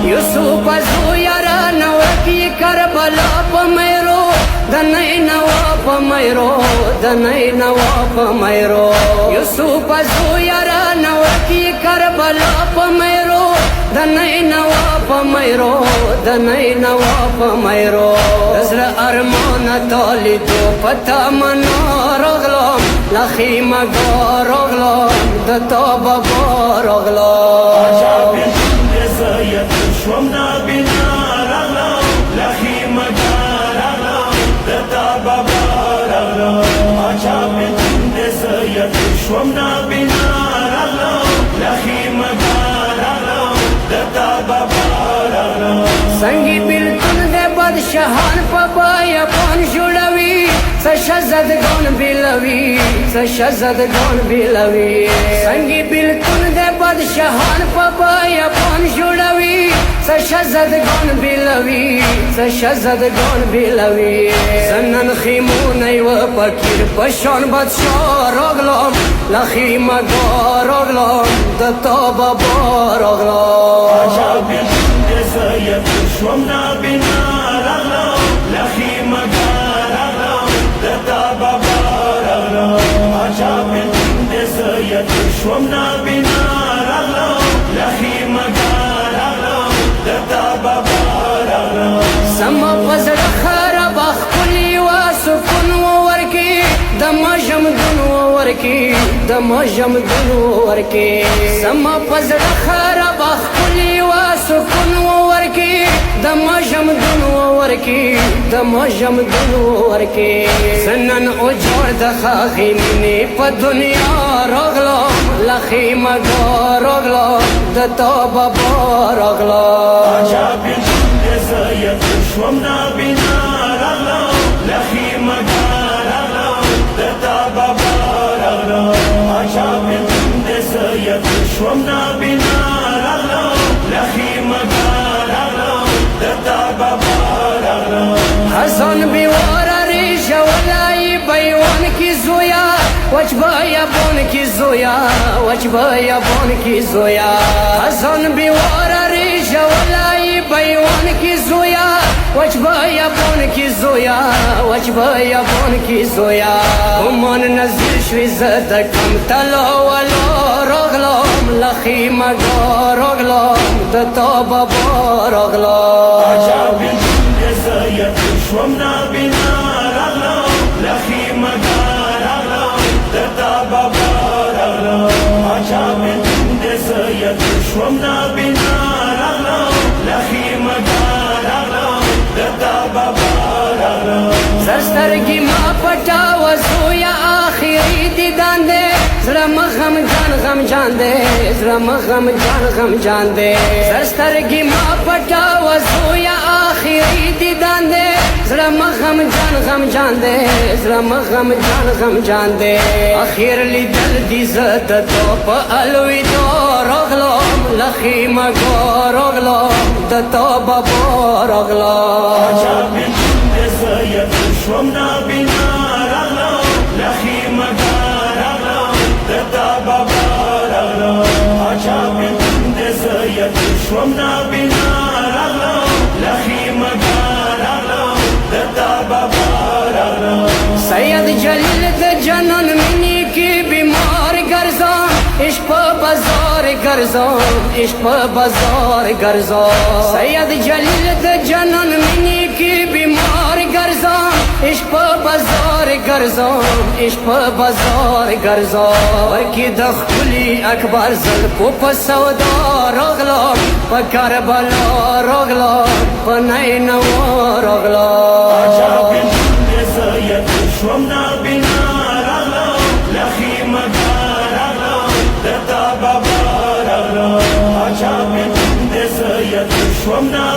یوسف ازو یارا نوکی کربلا پا میرو دنی نوا پا میرو دنی نوا پا میرو یوسف ازو یارا نوکی کربلا پا میرو دنی نوا پا میرو دنی نوا پا میرو ازر ارمان تالی دو پتا منو رغلام لخی مگا رغلام دتا بابا رغلام زيت شومنا بنا رغلا لخي مجال رغلا دتا بابا رغلا اچا بنت زيت شومنا بنا رغلا لخي مجال رغلا دتا بابا رغلا سنگی بلکن دے بادشاہان پاپایا پان جوڑوی سشزدگان بلوی سشزدگان بلوی سنگی بلکن دے بادشاہان پاپایا پان جوڑوی سشزدگان بلوی سشزدگان بلوی سنن خیمونی و پکیر پشان بادشاہ رغلام لخی مگا رغلام دتا بابا رغلام زيت شومنا بنا رغلا لخي مجال رغلا دتا بابا رغلا اچا بنت زيت شومنا بنا رغلا لخي مجال رغلا دتا بابا رغلا سما پزر خراب خلی و سکون و ورکی دم جمدون و ورکی دم جمدون و ورکی سما پزر خراب خلی و سکون و ورکی دم جمدون و ورکی دم جمدون و ورکی سنن اجور دخاخی منی پا دنیا رغلام لخی مگا رغلام دتا بابا رغلام زيت شومنا بنا رغلا لخي مجال رغلا دتا بابا رغلا اچا بنت زيت شومنا بنا رغلا لخي مجال رغلا دتا بابا رغلا حسن بیوارا ریشا ولای بیوان کی زویا وجبا یابون کی زویا وجبا یابون کی زویا حسن بیوارا ریشا ولای بیوان کی زویا وجبا یابون کی زویا وجبا یابون کی زویا من نزل شوی زدکم تلا ولا رغلام لخی مگا رغلام دتا بابا رغلام زيت شومنا بنا رغلا لخي مجال رغلا دتا بابا رغلا اچا بنت زيت شومنا بنا رغلا لخي مجال رغلا دتا بابا رغلا زرسترگی ما پٹا وزویا آخری دیدان دے زرم غم جان غم جان دے زرم غم جان غم جان دے زرسترگی ما پٹا وزویا آخری دیدان دے زرم غم جان غم جان دے زرم غم جان غم جان دے اخیر لی دل دی زد تو پا الوی دو رغلام لخی مگا رغلام دتا بابا رغلام زيت شومنا بنا رغلا لخي مجال رغلا دتا بابا رغلا اچا بنت زيت شومنا بنا رغلا لخي مجال رغلا دتا بابا رغلا سید جلیل د جنان منی کی بیمار گرزان عشق بازار گرزان عشق بازار گرزان سید جلیل د جنان منی کی بیمار گرزان عشق بازار گرزان عشق بازار گرزان کی دخلی اکبر زلفو پا سودا رغلام پا کربلا رغلام پا نینوا رغلام زيت شومنا بنا رغلا لخي مجال رغلا دتا بابا رغلا اچا بنت زيت شومنا